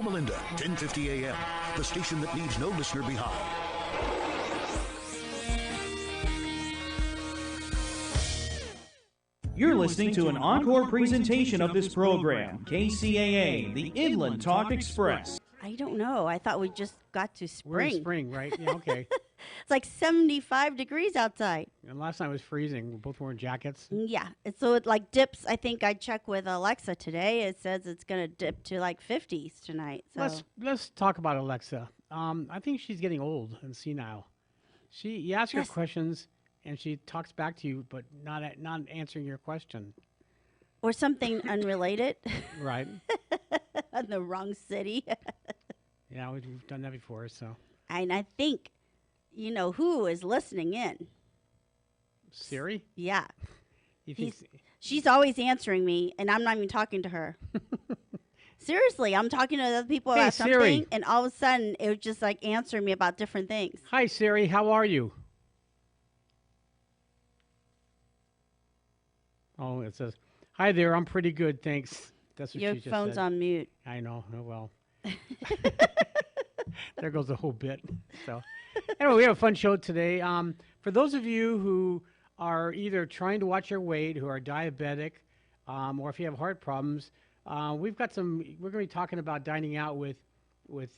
Loma Linda, 1050 AM, the station that leaves no listener behind. You're listening to an encore presentation of this program, KCAA, the Inland Talk Express. I don't know. I thought we just got to spring. We're in spring, right? Yeah, okay. It's like 75 degrees outside. And last night was freezing. We're both wearing jackets. Yeah. So it like dips. I think I checked with Alexa today. It says it's going to dip to like 50s tonight. So Let's talk about Alexa. I think she's getting old and senile. You ask her questions and she talks back to you, but not answering your question. Or something unrelated. Right. In the wrong city. Yeah, we've done that before. So. And I think, you know, who is listening in? Siri? Yeah. She's always answering me, and I'm not even talking to her. Seriously, I'm talking to other people about something, Siri. and all of a sudden, it would just like answer me about different things. Hi, Siri. How are you? Oh, it says, hi there. I'm pretty good, thanks. That's what Your she just phone's said. on mute. I know. Oh, well. There goes the whole bit. So, anyway, we have a fun show today. For those of you who are either trying to watch your weight, who are diabetic, or if you have heart problems, we're going to be talking about dining out with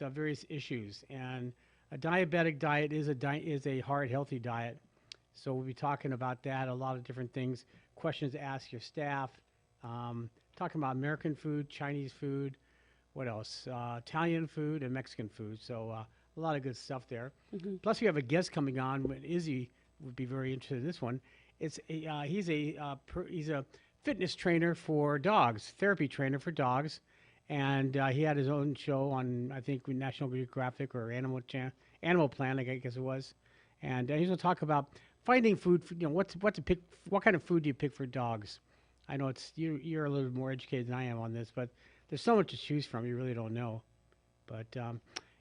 various issues. And a diabetic diet is a heart healthy diet. So we'll be talking about that, a lot of different things, questions to ask your staff, talking about American food, Chinese food, what else? Italian food and Mexican food. So a lot of good stuff there. Mm-hmm. Plus, we have a guest coming on. Izzy would be very interested in this one. He's a fitness trainer for dogs, therapy trainer for dogs, and he had his own show on, I think, National Geographic or Animal Planet, I guess it was. And he's going to talk about finding food. What to pick. What kind of food do you pick for dogs? I know you're a little more educated than I am on this, but there's so much to choose from. You really don't know. But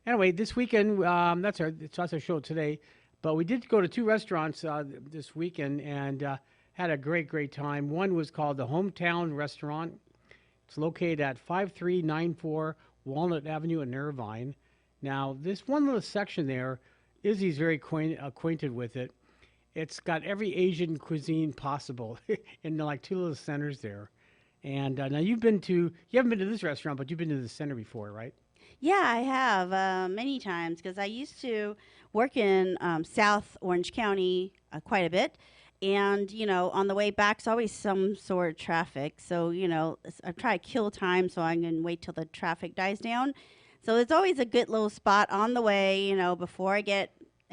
anyway, this weekend, that's our show today. But we did go to two restaurants this weekend and had a great time. One was called the Hometown Restaurant. It's located at 5394 Walnut Avenue in Irvine. Now, this one little section there, Izzy's very acquainted with it. It's got every Asian cuisine possible in like two little centers there. And now you haven't been to this restaurant, but you've been to the center before, right? Yeah, I have many times because I used to work in South Orange County quite a bit. And, on the way back, it's always some sort of traffic. So, I try to kill time so I can wait till the traffic dies down. So it's always a good little spot on the way, before I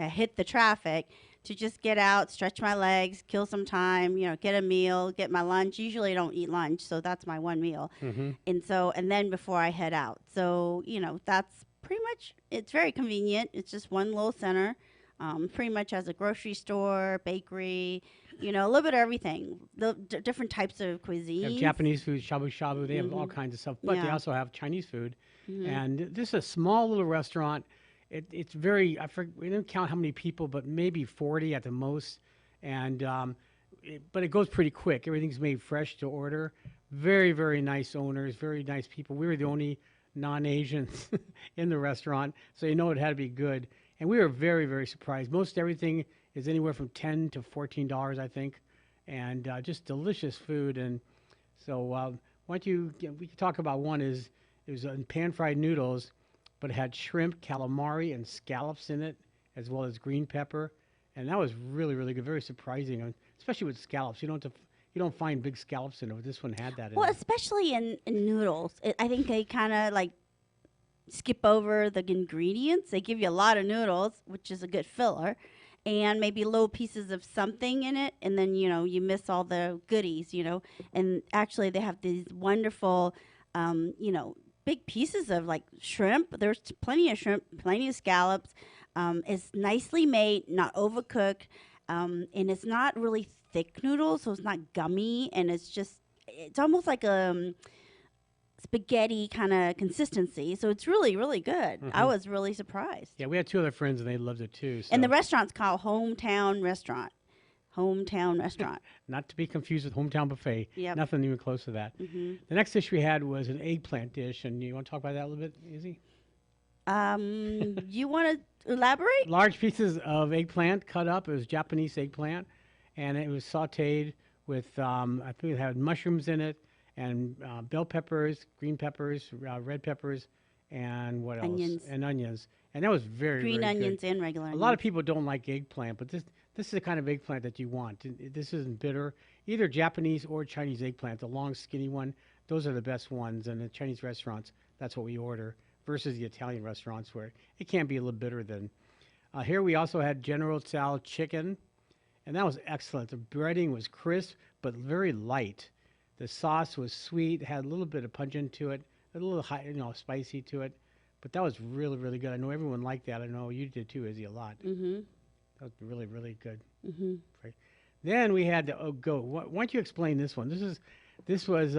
hit the traffic, to just get out, stretch my legs, kill some time, get a meal, get my lunch. Usually I don't eat lunch, so that's my one meal. Mm-hmm. And then before I head out. So, that's pretty much, it's very convenient. It's just one little center, pretty much has a grocery store, bakery, a little bit of everything. The different types of cuisine. They have Japanese food, shabu-shabu. They have all kinds of stuff. But they also have Chinese food. Mm-hmm. And this is a small little restaurant. It's very, we didn't count how many people, but maybe 40 at the most. And but it goes pretty quick. Everything's made fresh to order. Very, very nice owners, very nice people. We were the only non-Asians in the restaurant, so it had to be good. And we were very, very surprised. Most everything is anywhere from $10 to $14, I think, and just delicious food. And so we can talk about one. It was pan-fried noodles, but it had shrimp, calamari, and scallops in it, as well as green pepper. And that was really, really good, very surprising, especially with scallops. You don't find big scallops in it, but this one had that in it. Well, especially in noodles. I think they kind of like skip over the ingredients. They give you a lot of noodles, which is a good filler, and maybe little pieces of something in it, and then, you miss all the goodies, And actually, they have these wonderful, big pieces of like shrimp. There's plenty of shrimp, plenty of scallops. It's nicely made, not overcooked, and it's not really thick noodles, so it's not gummy, and it's almost like a spaghetti kind of consistency. So it's really, really good. Mm-hmm. I was really surprised. Yeah, we had two other friends, and they loved it too. So. And the restaurant's called Hometown Restaurant. hometown restaurant. Not to be confused with Hometown Buffet. Yep. Nothing even close to that. Hmm. The next dish we had was an eggplant dish, and you want to talk about that a little bit, Izzy? You want to elaborate? Large pieces of eggplant cut up. It was Japanese eggplant, and it was sautéed with, I think it had mushrooms in it, and bell peppers, green peppers, red peppers, and what else? Onions. And onions. And that was very, Green very onions good. and regular A onions. lot of people don't like eggplant, but this is the kind of eggplant that you want. This isn't bitter. Either Japanese or Chinese eggplant, the long, skinny one, those are the best ones. And the Chinese restaurants, that's what we order, versus the Italian restaurants where it can be a little bitter then. Here we also had General Tso chicken, and that was excellent. The breading was crisp, but very light. The sauce was sweet, had a little bit of pungent to it, a little high, spicy to it. But that was really, really good. I know everyone liked that. I know you did too, Izzy, a lot. Mm-hmm. That was really, really good. Mm-hmm. Right. Then we had the goat. Why don't you explain this one? This was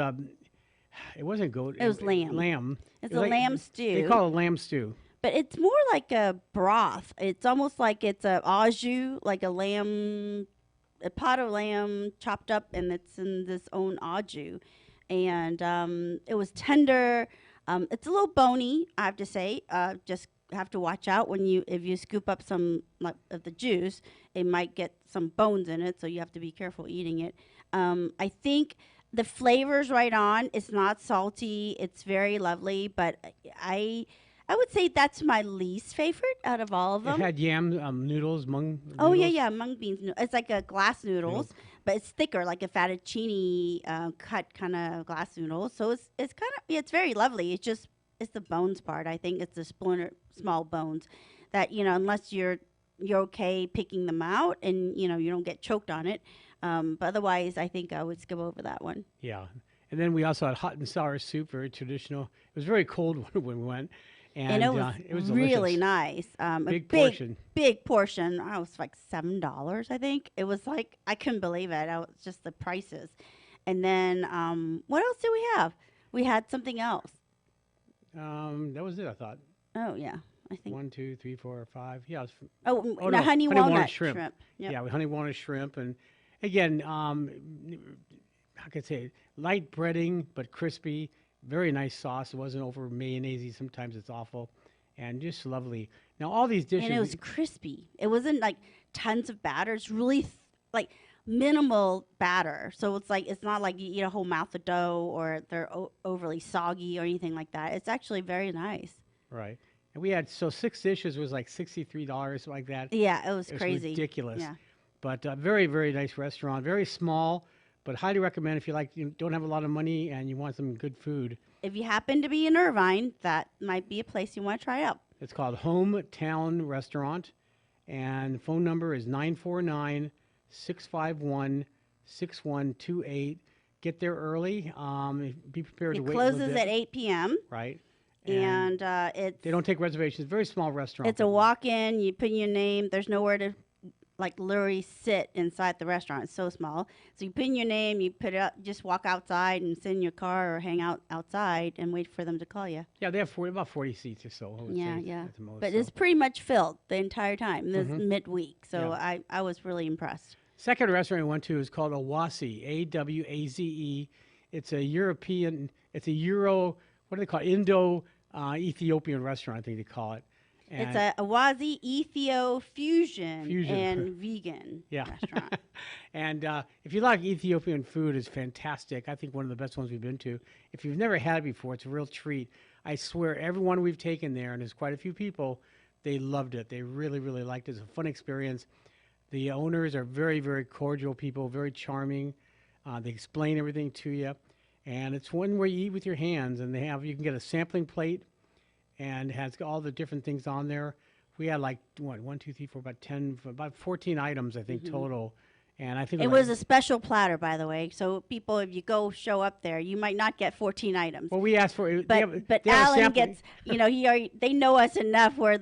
it wasn't goat. It was lamb. Lamb. It's It was a lamb stew. They call it lamb stew. But it's more like a broth. It's almost like it's a au jus, like a pot of lamb chopped up, and it's in this own au jus. And it was tender. It's a little bony, I have to say. Just have to watch out if you scoop up some of the juice, it might get some bones in it, so you have to be careful eating it. I think the flavor's right on. It's not salty. It's very lovely, but I would say that's my least favorite out of all of them. It had yam noodles, mung. Oh noodles. yeah, mung beans. It's like a glass noodles, but it's thicker, like a fettuccine cut kind of glass noodles. So it's very lovely. It's the bones part. I think it's the small bones that unless you're okay picking them out and you don't get choked on it. But otherwise, I think I would skip over that one. Yeah, and then we also had hot and sour soup, very traditional. It was very cold when we went. And it was really delicious. nice. Big portion. Big portion. I was like $7, I think. It was like, I couldn't believe it. It was just the prices. And then, what else did we have? We had something else. That was it, I thought. Oh, yeah. I think. 1, 2, 3, 4, 5. Yeah. It was No, honey walnut shrimp. Yep. Yeah, honey walnut shrimp. And again, how can I say it? Light breading, but crispy. Very nice sauce. It wasn't over mayonnaise. Sometimes it's awful. And just lovely. Now, all these dishes. And it was crispy. It wasn't like tons of batter. It's really like minimal batter. So it's not like you eat a whole mouth of dough or they're overly soggy or anything like that. It's actually very nice. Right. And we had, 6 dishes was like $63, like that. Yeah, it was crazy. It was ridiculous. Yeah. But very, very nice restaurant. Very small, but highly recommend if you don't have a lot of money and you want some good food. If you happen to be in Irvine, that might be a place you want to try out. It's called Hometown Restaurant, and the phone number is 949-651-6128. Get there early. Be prepared to It wait a little closes bit. at 8 p.m. Right. And They don't take reservations. Very small restaurant. it's a walk-in. You put in your name. There's nowhere to literally sit inside the restaurant. It's so small. So you put in your name, you put it up, just walk outside and sit in your car or hang out outside and wait for them to call you. Yeah, they have about 40 seats or so. I would Yeah, say, yeah. at the most, But so. it's pretty much filled the entire time. This is midweek. So Yeah. I was really impressed. Second restaurant we went to is called Awaze, Awaze. It's a European, what do they call it? Indo-Ethiopian restaurant, I think they call it. And It's a Awazi Ethio fusion and vegan Yeah. restaurant. And if you like Ethiopian food, it's fantastic. I think one of the best ones we've been to. If you've never had it before, it's a real treat. I swear, everyone we've taken there, and there's quite a few people, they loved it. They really, really liked it. It's a fun experience. The owners are very, very cordial people, very charming. They explain everything to you. And it's one where you eat with your hands, and you can get a sampling plate, and it has all the different things on there. We had about 14 items, I think, total. And I think It was a special platter, by the way. So people, if you show up there, you might not get 14 items. Well, we asked for it. But Allan gets, they know us enough where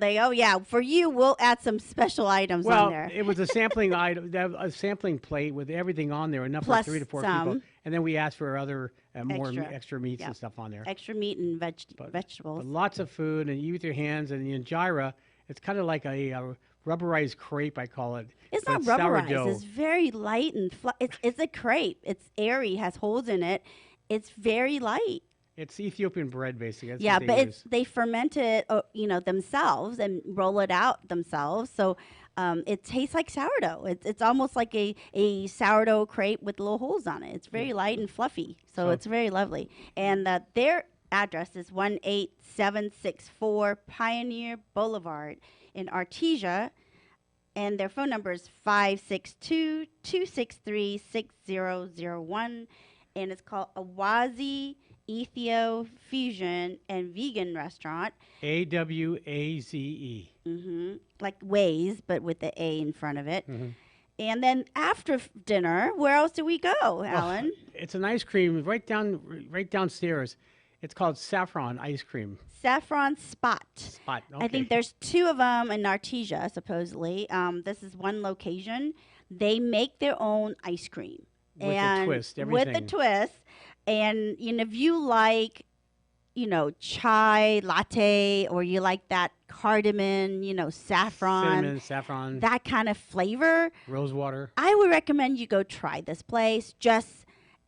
for you, we'll add some special items on there. Well, it was a sampling item, a sampling plate with everything on there, enough Plus for 3 to 4 some. people. And then we asked for other more Extra. extra meats Yep. and stuff on there. Extra meat and vegetables. But lots of food, and you eat with your hands. And in Jira, it's kind of like a rubberized crepe, I call it. It's But not rubberized. sourdough. It's very light and it's a crepe. It's airy, has holes in it. It's very light. It's Ethiopian bread, basically. That's Yeah, what but they use. they ferment it, themselves and roll it out themselves. So it tastes like sourdough. It's almost like a sourdough crepe with little holes on it. It's very light and fluffy. So it's very lovely. And their address is 18764 Pioneer Boulevard in Artesia. And their phone number is 562-263-6001. And it's called Awazi Ethio Fusion and Vegan Restaurant. AWAZE. Like Waze, but with the A in front of it. And then after dinner, where else do we go, Alan? It's an ice cream right downstairs. It's called Saffron Ice Cream. Saffron Spot. Spot. I Okay. think there's 2 of them in Artesia, supposedly. This is one location. They make their own ice cream. With a twist, With everything. the twist. And, if you like, chai latte or you like that cardamom, saffron, Cinnamon, saffron, that kind of flavor, rose water. I would recommend you go try this place.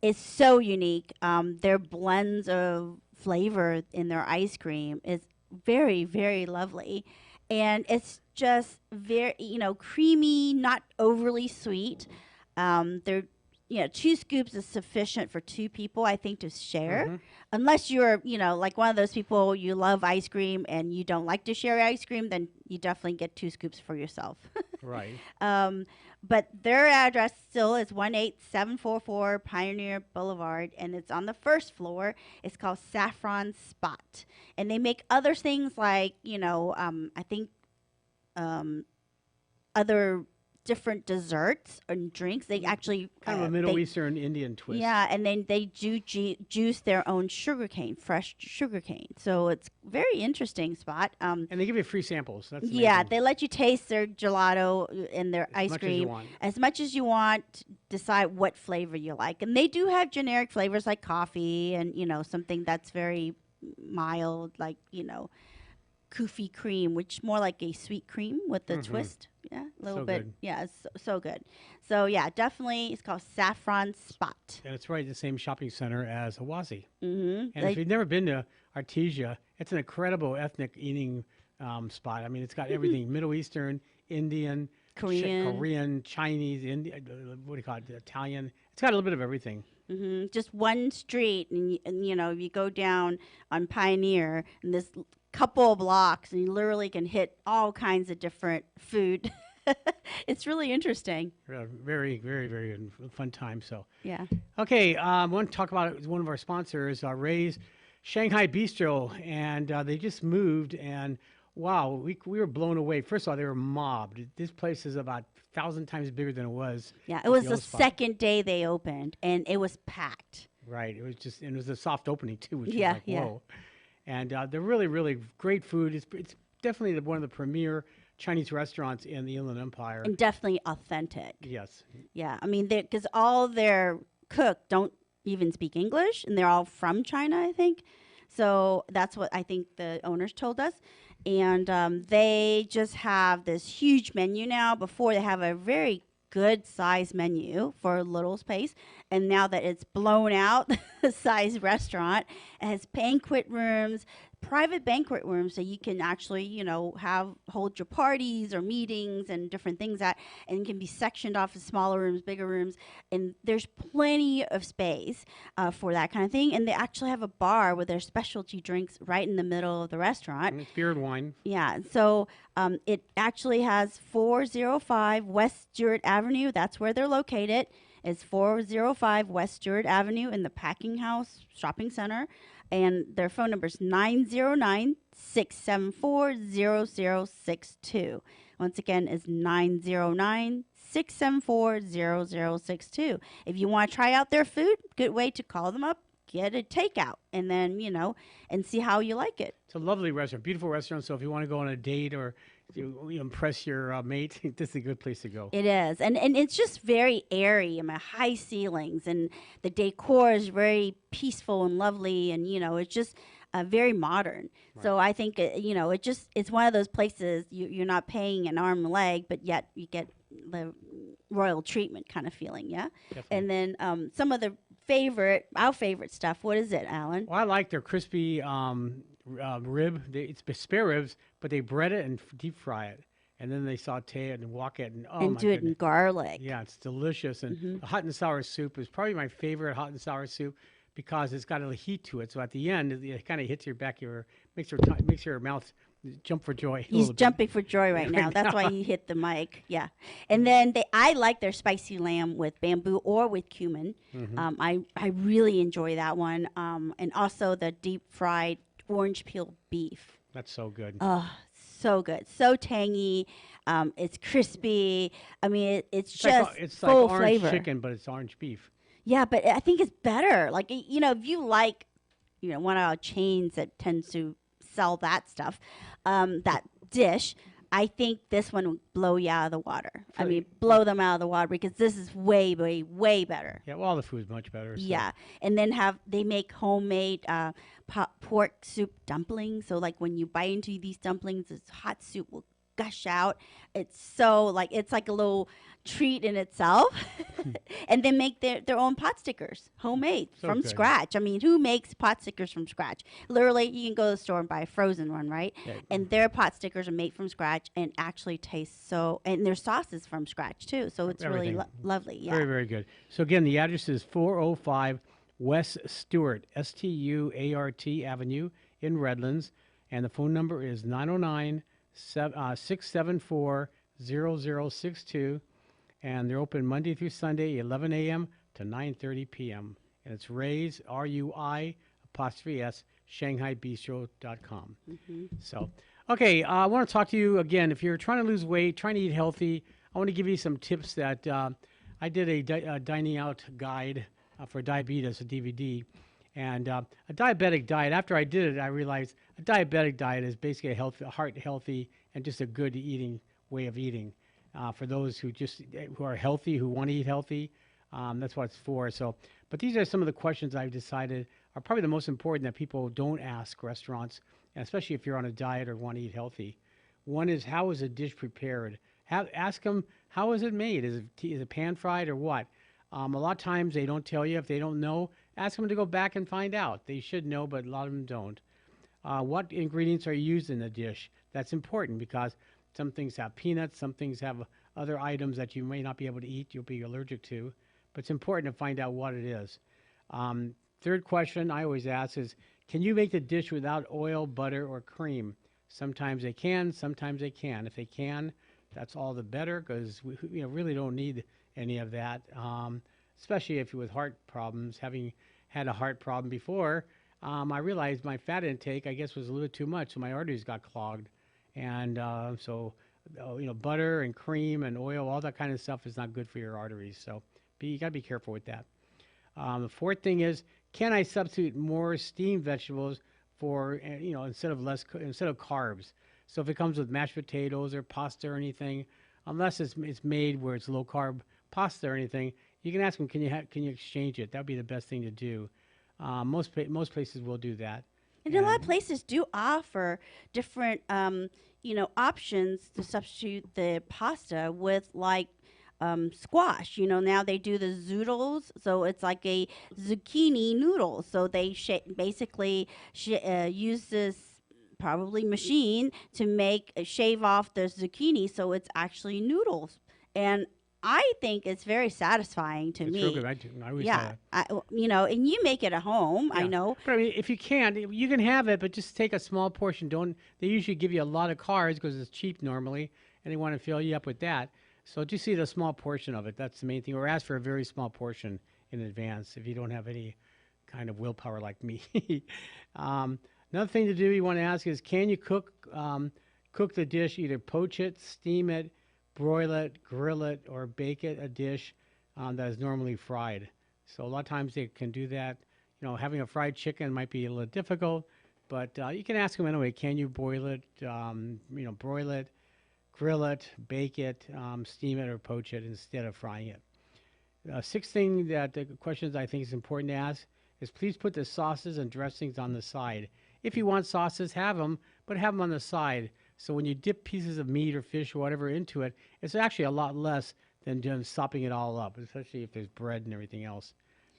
It's so unique. Their blends of flavor in their ice cream is very, very lovely. And it's just very, creamy, not overly sweet. They're 2 scoops is sufficient for 2 people, I think, to share. Unless you're, like one of those people, you love ice cream and you don't like to share ice cream, then you definitely get 2 scoops for yourself. Right. But their address still is 18744 Pioneer Boulevard, and it's on the first floor. It's called Saffron Spot. And they make other things like, I think other different desserts and drinks. They actually Kind of a Middle Eastern Indian twist. Yeah, and then they juice their own fresh sugar cane. So it's very interesting spot. And they give you free samples. That's Yeah, amazing. they let you taste their gelato and their ice much as cream you want. as much as you want. Decide what flavor you like, and they do have generic flavors like coffee and something that's very mild, like kufi cream, which more like a sweet cream with the twist. Yeah, a little So bit. good. Yeah, it's so good. So yeah, definitely, it's called Saffron Spot. And it's right in the same shopping center as Awazi. Mm-hmm. And if you've never been to Artesia, it's an incredible ethnic eating spot. I mean, it's got everything: Middle Eastern, Indian, Korean. Chinese, what do you call it? Italian. It's got a little bit of everything. Just one street, and you go down on Pioneer, and this couple of blocks, and you literally can hit all kinds of different food. It's really interesting. Very, very, very fun time. So Yeah. okay, I want to talk about one of our sponsors, Ray's Shanghai Bistro, and they just moved, and wow, we were blown away. First of all, they were mobbed. This place is about 1,000 times bigger than it was. Yeah, it was the old spot. second day they opened, and it was packed. Right. It was a soft opening too, which Yeah, was like, yeah. whoa. And they're really, really great food. It's definitely one of the premier Chinese restaurants in the Inland Empire. And definitely authentic. Yes. Yeah, I mean, because all their cook don't even speak English, and they're all from China, I think. So that's what I think the owners told us. And they just have this huge menu now. Before, they have a very good size menu for a little space, and now that it's blown out size restaurant, it has banquet rooms, private banquet rooms, so you can actually hold your parties or meetings and different things at, and can be sectioned off of smaller rooms, bigger rooms, and there's plenty of space for that kind of thing. And they actually have a bar with their specialty drinks right in the middle of the restaurant. And it's beer and wine. Yeah, so it actually has 405 West Stewart Avenue. That's where they're located. It's 405 West Stewart Avenue in the Packing House Shopping Center. And their phone number is 909-674-0062. Once again, is 909-674-0062. If you want to try out their food, good way to call them up, get a takeout, and then, and see how you like it. It's a lovely restaurant, beautiful restaurant. So if you want to go on a date or you impress your mate, this is a good place to go. It is. And it's just very airy. I mean, high ceilings, and the decor is very peaceful and lovely. And, it's just, very modern. Right. So I think it's one of those places you're not paying an arm and leg, but yet you get the royal treatment kind of feeling. Yeah. Definitely. And then some of our favorite stuff. What is it, Alan? Well, I like their crispy rib. It's spare ribs, but they bread it and deep fry it, and then they saute it and wok it, and And my do it goodness. in garlic. Yeah, it's delicious. And the hot and sour soup is probably my favorite hot and sour soup because it's got a heat to it. So at the end, it kind of hits your back, makes your mouth jump for joy. He's jumping for joy right now. That's why he hit the mic. Yeah. And then I like their spicy lamb with bamboo or with cumin. I really enjoy that one. And also the deep fried orange peel beef. That's so good. Oh, so good. So tangy. It's crispy. I mean, it's just It's full like orange flavor. chicken, but it's orange beef. Yeah, but I think it's better. Like, if you like, one of our chains that tends to sell that stuff, that dish, I think this one would blow you out of the water. I mean, blow them out of the water because this is way, way, way better. Yeah, well, all the food's much better. So. Yeah, and then they make homemade pork soup dumplings. So like when you bite into these dumplings, this hot soup will gush out. It's so it's like a little treat in itself. And then make their own pot stickers, homemade So from good. scratch. I mean, who makes pot stickers from scratch? Literally, you can go to the store and buy a frozen one, right? Yeah. And their pot stickers are made from scratch and actually taste and their sauce is from scratch too. So it's really Everything. lovely. Yeah. Very, very good. So again, the address is 405 West Stewart, Stuart Avenue in Redlands. And the phone number is 909-674-0062. And they're open Monday through Sunday, 11 a.m. to 9:30 p.m. And it's Ray's, RUI''S, ShanghaiBistro.com. So, okay, I want to talk to you again. If you're trying to lose weight, trying to eat healthy, I want to give you some tips that I did a dining out guide for diabetes, a DVD. And a diabetic diet, after I did it, I realized a diabetic diet is basically a heart healthy and just a good way of eating. For those who are healthy, who want to eat healthy, that's what it's for. So, but these are some of the questions I've decided are probably the most important that people don't ask restaurants, and especially if you're on a diet or want to eat healthy. One is, how is a dish prepared? Ask them, how is it made? Is it pan fried or what? A lot of times they don't tell you. If they don't know, ask them to go back and find out. They should know, but a lot of them don't. What ingredients are used in the dish? That's important because some things have peanuts, some things have other items that you may not be able to eat, you'll be allergic to. But it's important to find out what it is. Third question I always ask is, can you make the dish without oil, butter, or cream? Sometimes they can, sometimes they can. If they can, that's all the better because we really don't need any of that, especially if you're with heart problems. Having had a heart problem before, I realized my fat intake, I guess, was a little too much, so my arteries got clogged. And butter and cream and oil, all that kind of stuff is not good for your arteries. So you got to be careful with that. The fourth thing is, can I substitute more steamed vegetables for, instead of carbs? So if it comes with mashed potatoes or pasta or anything, unless it's made where it's low carb pasta or anything, you can ask them, can you exchange it? That would be the best thing to do. Most places will do that. And a lot of places do offer different, options to substitute the pasta with squash. Now they do the zoodles, so it's like a zucchini noodle. So they basically use this probably machine to shave off the zucchini, so it's actually noodles. And I think it's very satisfying to me. It's real good. I always Yeah, have and you make it at home. I Yeah. know. But I mean, if you can, you can have it, but just take a small portion. They usually give you a lot of carbs because it's cheap normally, and they want to fill you up with that. So just eat a small portion of it. That's the main thing. Or ask for a very small portion in advance if you don't have any kind of willpower like me. Another thing to do you want to ask is, can you cook the dish, either poach it, steam it, broil it, grill it, or bake it, a dish that is normally fried. So a lot of times they can do that. Having a fried chicken might be a little difficult, but you can ask them anyway, can you boil it, broil it, grill it, bake it, steam it, or poach it instead of frying it. Sixth thing the questions I think is important to ask is, please put the sauces and dressings on the side. If you want sauces, have them, but have them on the side. So when you dip pieces of meat or fish or whatever into it, it's actually a lot less than just sopping it all up, especially if there's bread and everything else.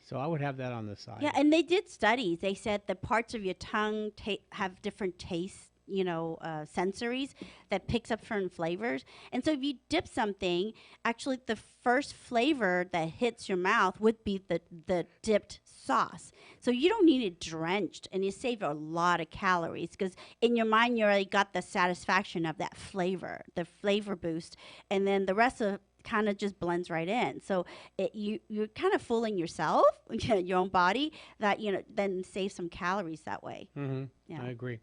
So I would have that on the side. Yeah, and they did studies. They said the parts of your tongue have different tastes, sensories that picks up certain flavors. And so if you dip something, actually the first flavor that hits your mouth would be the dipped sauce. So you don't need it drenched, and you save a lot of calories because in your mind you already got the satisfaction of that flavor, the flavor boost, and then the rest of kind of just blends right in. So you're kind of fooling yourself, your own body, that then save some calories that way. Mm-hmm. Yeah. I agree.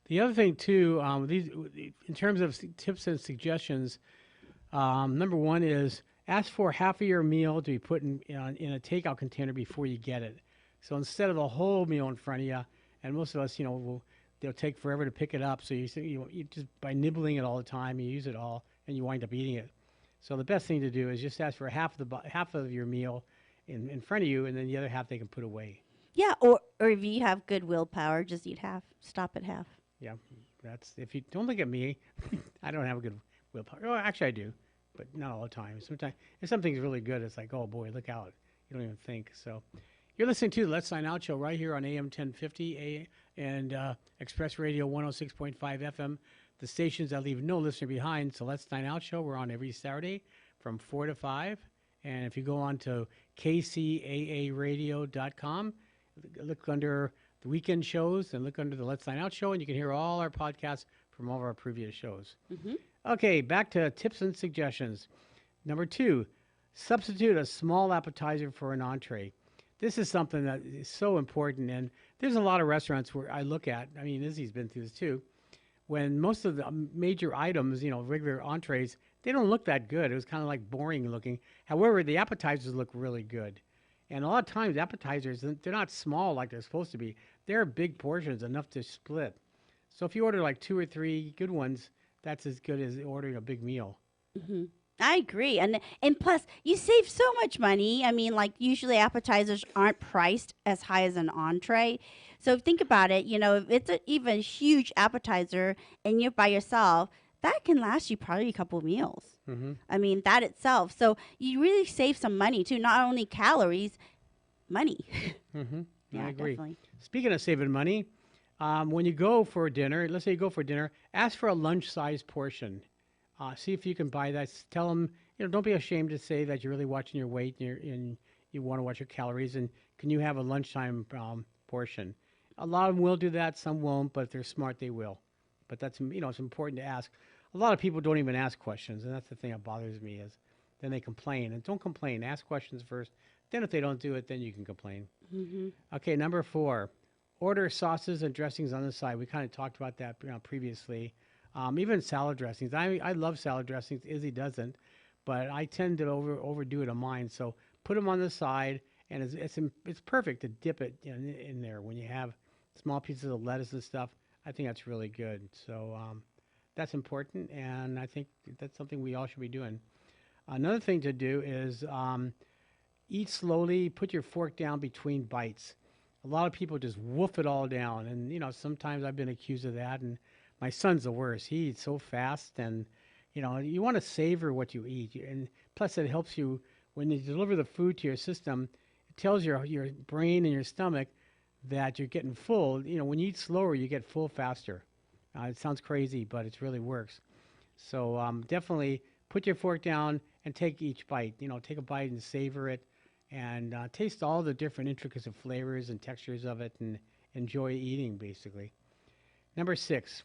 The other thing too, in terms of tips and suggestions, number one is ask for half of your meal to be put in a takeout container before you get it. So instead of a whole meal in front of you, and most of us, they'll take forever to pick it up. So you just by nibbling it all the time, you use it all, and you wind up eating it. So the best thing to do is just ask for half of your meal in front of you, and then the other half they can put away. Yeah, or if you have good willpower, just eat half. Stop at half. Yeah, that's if you don't look at me, I don't have a good willpower. Oh, actually I do, but not all the time. Sometimes if something's really good, it's like, oh boy, look out! You don't even think. So you're listening to the Let's Sign Out show right here on AM 1050 and Express Radio 106.5 FM. The stations that leave no listener behind. So Let's Dine Out show. We're on every Saturday from 4 to 5. And if you go on to KCAAradio.com, look under the weekend shows and look under the Let's Dine Out show, and you can hear all our podcasts from all of our previous shows. Mm-hmm. Okay, back to tips and suggestions. Number 2, substitute a small appetizer for an entree. This is something that is so important, and there's a lot of restaurants where I look at, I mean, Izzy's been through this too, when most of the major items, regular entrees, they don't look that good. It was kind of like boring looking. However, the appetizers look really good. And a lot of times appetizers, they're not small like they're supposed to be. They're big portions, enough to split. So if you order like 2 or 3 good ones, that's as good as ordering a big meal. Mm-hmm. I agree. And plus, you save so much money. I mean, like usually appetizers aren't priced as high as an entree. So think about it, if it's even a huge appetizer and you're by yourself, that can last you probably a couple of meals. Mm-hmm. I mean, that itself. So you really save some money too, not only calories, money. Mm-hmm. Yeah, I agree. Definitely. Speaking of saving money, when you go for dinner, let's say you go for dinner, ask for a lunch-sized portion. See if you can buy that. Tell them, don't be ashamed to say that you're really watching your weight and you want to watch your calories, and can you have a lunchtime portion? A lot of them will do that, some won't, but if they're smart, they will. But that's, it's important to ask. A lot of people don't even ask questions, and that's the thing that bothers me is then they complain. And don't complain. Ask questions first. Then if they don't do it, then you can complain. Mm-hmm. Okay, number 4, order sauces and dressings on the side. We kind of talked about that previously. Even salad dressings. I love salad dressings. Izzy doesn't, but I tend to overdo it on mine. So put them on the side, and it's perfect to dip it in there when you have small pieces of lettuce and stuff. I think that's really good. So that's important, and I think that's something we all should be doing. Another thing to do is eat slowly. Put your fork down between bites. A lot of people just woof it all down, and sometimes I've been accused of that. And my son's the worst. He eats so fast, and you want to savor what you eat, and plus it helps you when you deliver the food to your system. It tells your brain and your stomach that you're getting full. When you eat slower, you get full faster. It sounds crazy, but it really works. So definitely put your fork down and take each bite. Take a bite and savor it, and taste all the different intricacies of flavors and textures of it, and enjoy eating, basically. Number 6,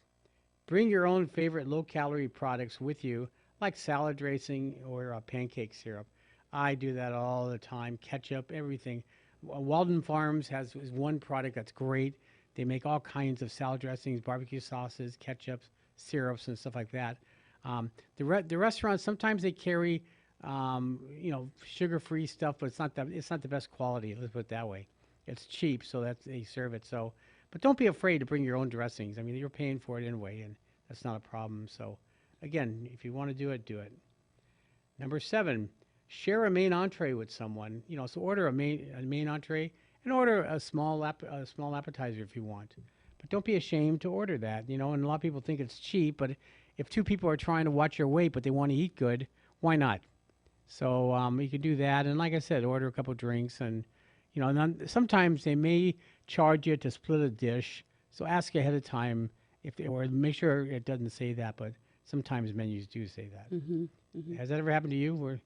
bring your own favorite low-calorie products with you, like salad dressing or pancake syrup. I do that all the time. Ketchup, everything. Walden Farms is one product that's great. They make all kinds of salad dressings, barbecue sauces, ketchups, syrups, and stuff like that. The restaurants, sometimes they carry sugar-free stuff, but it's not the best quality. Let's put it that way. It's cheap, so they serve it. So, but don't be afraid to bring your own dressings. I mean, you're paying for it anyway, and that's not a problem. So, again, if you want to do it, do it. Number 7, share a main entree with someone. So order a main entree and order a small appetizer if you want. But don't be ashamed to order that, you know. And a lot of people think it's cheap, but if two people are trying to watch their weight but they want to eat good, why not? So you can do that, and like I said, order a couple drinks, and you know, sometimes they may charge you to split a dish. So ask ahead of time or make sure it doesn't say that, but sometimes menus do say that. Has that ever happened to you where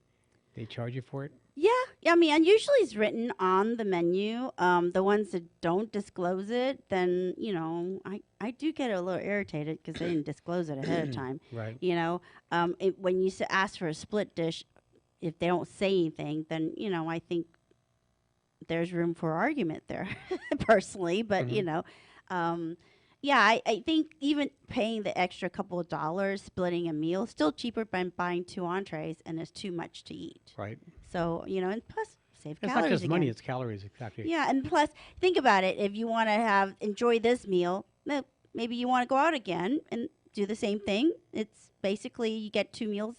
they charge you for it? Yeah, I mean, and usually it's written on the menu. The ones that don't disclose it, then you know, I do get a little irritated because they didn't disclose it ahead of time. Right. You know, when you ask for a split dish, if they don't say anything, then you know, I think there's room for argument there, personally. But you know, yeah, I think even paying the extra couple of dollars, splitting a meal, is still cheaper than buying 2 entrees, and it's too much to eat. Right. So, you know, and plus save It's calories not just again. money; it's calories. Exactly. Yeah, and plus, think about it. If you want to enjoy this meal, maybe you want to go out again and do the same thing. It's basically you get 2 meals,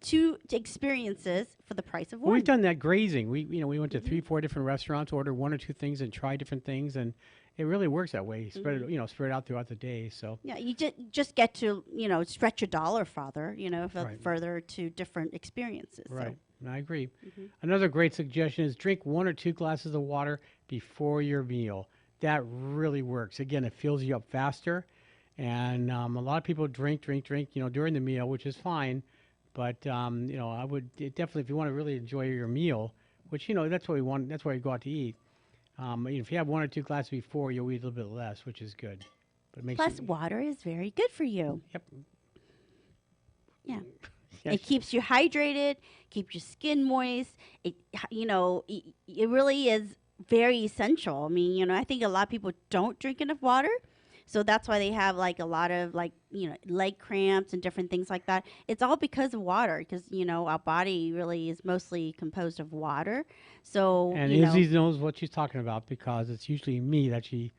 2 experiences for the price of one. Well, we've done that grazing. We went to 3-4 different restaurants, ordered 1 or 2 things, and try different things, and it really works that way. Spread it, spread it out throughout the day. So yeah, you just get to stretch your dollar farther, Right. further to different experiences. right, So. I agree. Another great suggestion is drink 1 or 2 glasses of water before your meal. That really works. Again, it fills you up faster, and a lot of people drink, during the meal, which is fine. But I would definitely, if you want to really enjoy your meal, which that's what we want. That's why you go out to eat. If you have 1 or 2 glasses before, you'll eat a little bit less, which is good. But it makes Plus, water is very good for you. Yep. Yeah. Yes. It keeps you hydrated, keeps your skin moist. It really is very essential. I mean, I think a lot of people don't drink enough water. So that's why they have like a lot of leg cramps and different things like that. It's all because of water, because our body really is mostly composed of water. So And Izzy knows what she's talking about because it's usually me that she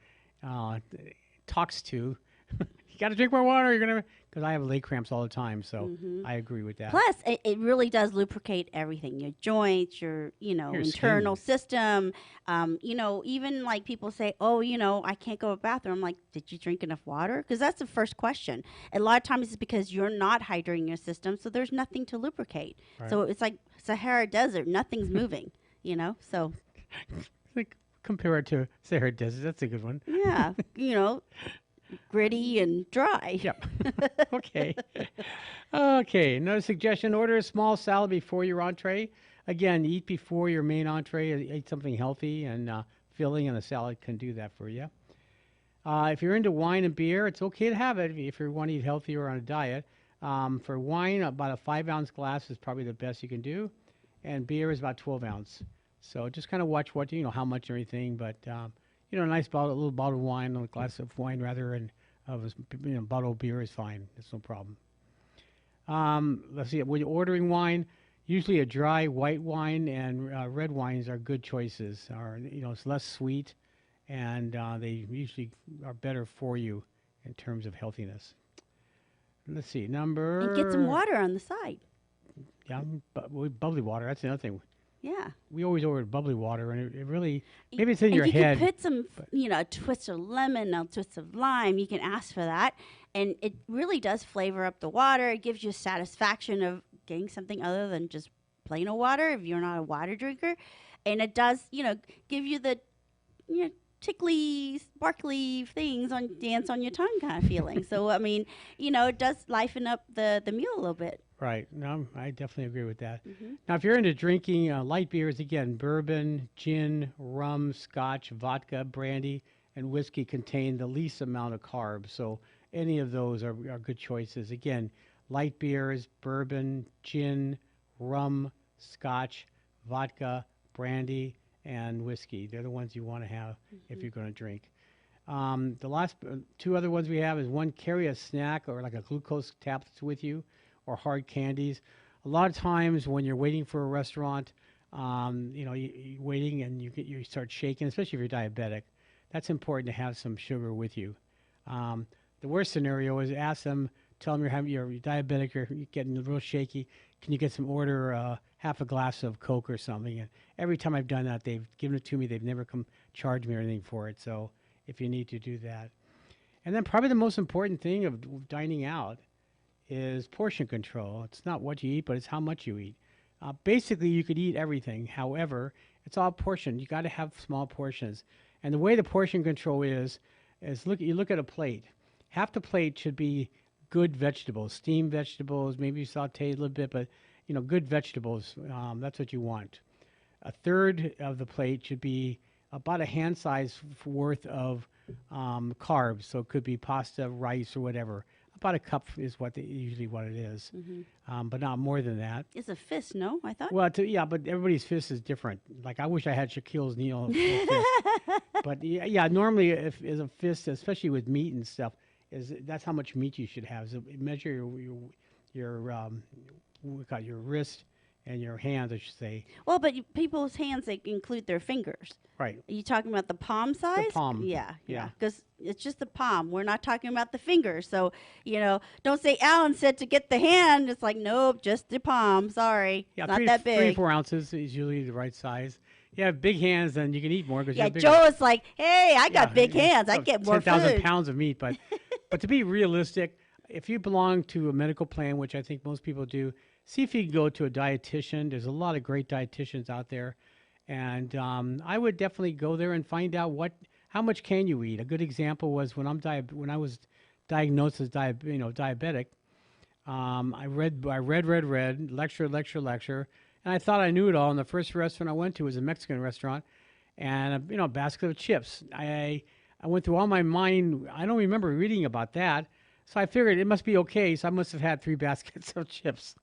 talks to. You got to drink more water. Because I have leg cramps all the time. So I agree with that. Plus, it really does lubricate everything, your joints, your internal system. Even like people say, oh, I can't go to the bathroom. I'm like, did you drink enough water? Because that's the first question. A lot of times it's because you're not hydrating your system, so there's nothing to lubricate. Right. So it's like Sahara Desert, nothing's moving. So Like, compare it to Sahara Desert. That's a good one. yeah, gritty and dry. Yep. Okay. Okay. Another suggestion: order a small salad before your entree. Again, eat before your main entree. Eat something healthy and filling, and a salad can do that for you. If you're into wine and beer, it's okay to have it if you want to eat healthy or on a diet. For wine, about a 5-ounce glass is probably the best you can do, and beer is about 12-ounce. So just kind of watch how much and everything, but. A nice little bottle of wine, a glass of wine rather, and a bottle of beer is fine. It's no problem. Let's see. When you're ordering wine, usually a dry white wine and red wines are good choices. It's less sweet, and they usually are better for you in terms of healthiness. Let's see. And get some water on the side. Yeah, bubbly water. That's another thing. Yeah. We always ordered bubbly water, and it really, maybe it's in and your you head. You can put some, a twist of lemon, a twist of lime. You can ask for that. And it really does flavor up the water. It gives you satisfaction of getting something other than just plain old water if you're not a water drinker. And it does, give you the, tickly, sparkly things dance on your tongue kind of feeling. So, I mean, it does liven up the meal a little bit. Right. No, I definitely agree with that. Now, if you're into drinking light beers, again, bourbon, gin, rum, scotch, vodka, brandy, and whiskey contain the least amount of carbs. So any of those are good choices. Again, light beers, bourbon, gin, rum, scotch, vodka, brandy, and whiskey. They're the ones you want to have if you're going to drink. The last 2 other ones we have is one, carry a snack or like a glucose tablets with you, or hard candies. A lot of times when you're waiting for a restaurant, you're waiting and you start shaking, especially if you're diabetic. That's important to have some sugar with you. The worst scenario is tell them you're diabetic, you're getting real shaky. Can you get order half a glass of Coke or something? And every time I've done that, they've given it to me. They've never come charge me or anything for it. So if you need to do that. And then probably the most important thing of dining out is portion control. It's not what you eat, but it's how much you eat. Basically, you could eat everything. However, it's all portion. You got to have small portions. And the way the portion control is you look at a plate. Half the plate should be good vegetables, steamed vegetables, maybe sauteed a little bit, but good vegetables. That's what you want. A third of the plate should be about a hand size worth of carbs. So it could be pasta, rice, or whatever. About a cup is usually what it is, but not more than that. It's a fist, no? I thought. Well, yeah, but everybody's fist is different. Like I wish I had Shaquille O'Neal fist, but yeah, normally if is a fist, especially with meat and stuff, that's how much meat you should have. So measure your wrist and your hands, I should say. Well, but people's hands, they include their fingers. Right. Are you talking about the palm size? The palm. Yeah. Yeah. Because it's just the palm. We're not talking about the fingers. So, don't say Allan said to get the hand. It's like, nope, just the palm. Sorry. Yeah, not that big. 3 to 4 ounces is usually the right size. You have big hands, then you can eat more. Yeah, Joe is like, hey, I got big hands. I get more 10,000 food. pounds of meat. But, but to be realistic, if you belong to a medical plan, which I think most people do, see if you can go to a dietitian. There's a lot of great dietitians out there. And I would definitely go there and find out how much can you eat. A good example was when I was diagnosed as diabetic. I read, lecture, and I thought I knew it all. And the first restaurant I went to was a Mexican restaurant, and a basket of chips. I went through all my mind. I don't remember reading about that. So I figured it must be okay. So I must have had 3 baskets of chips.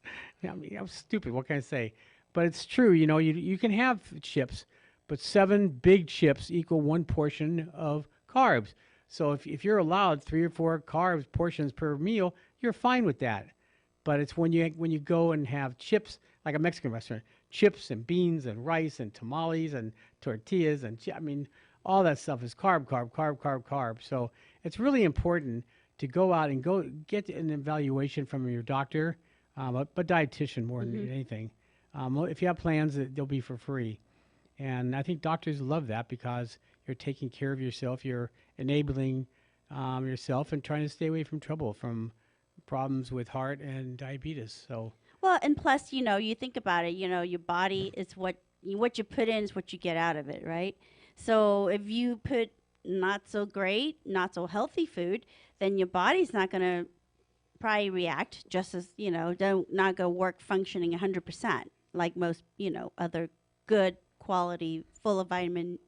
I mean, I was stupid. What can I say? But it's true. You can have chips, but 7 big chips equal 1 portion of carbs. So if you're allowed 3 or 4 carbs portions per meal, you're fine with that. But it's when you go and have chips, like a Mexican restaurant, chips and beans and rice and tamales and tortillas and all that stuff is carb. So it's really important to go out and go get an evaluation from your doctor, but dietitian more than anything. If you have plans, they'll be for free. And I think doctors love that because you're taking care of yourself. You're enabling yourself and trying to stay away from trouble, from problems with heart and diabetes. So. Well, and plus, you think about it, your body is what you put in is what you get out of it, right? So if you put not so great, not so healthy food, then your body's not going to probably react just as, not go work functioning 100% like most, other good quality, full of vitamin,